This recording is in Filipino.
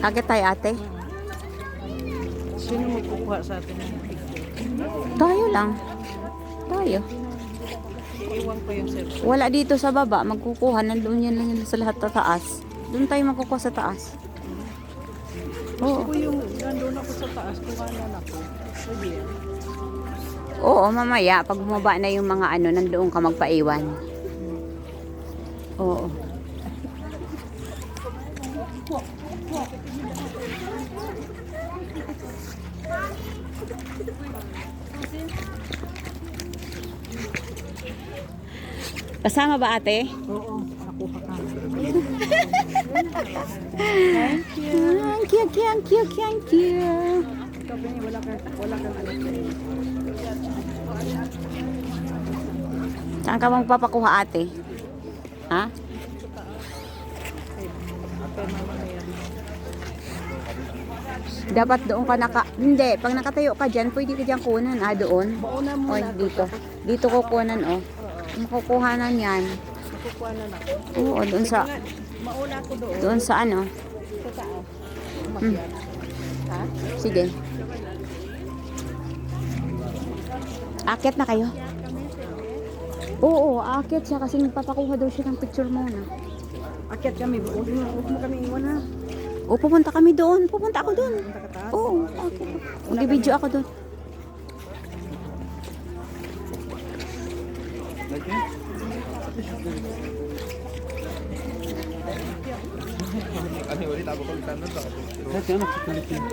Agad tayo ate. Sino magkukuha sa atin ng picture? Tayo lang. Tayo. Iwan ko yung cellphone. Wala dito sa baba. Magkukuha. Nandun yan lang yun sa lahat sa taas. Doon tayo magkukuha sa taas. Oo. Ako yung nandun ako sa taas, kuhanan ako. Pwede yan. Oo, mamaya. Pag bumaba na yung mga ano, nandoon ka magpaiwan. Oo. Kasama ba ate? Oo, nakuha ka. Thank you, thank you, thank you. Ikaw ba wala kang alam. Saan ka magpapakuha ate? Ha? Pero mamaya yan. Dapat doon ka Hindi, pag nakatayo ka dyan, pwede ka dyan kunan. Doon. Mauna O, muna ako. dito. Dito kukunan, o. Makukuhanan yan. Nakukuha na ako. Oo, doon sa... Mauna ako doon. Doon sa ano. Sa taas. Umakyat. Ha? Sige. Akyat na kayo? Oo, akyat siya kasi nagpapakuha daw siya ng picture muna. Akyat kami. Huwag mo kami iwan ha. Oo, pupunta kami doon. Pupunta ako doon. Punta ka taas. Oo, okay. Mag-video ako doon. Ano ulit ako kung saan ba? Dati ano sa kalitin?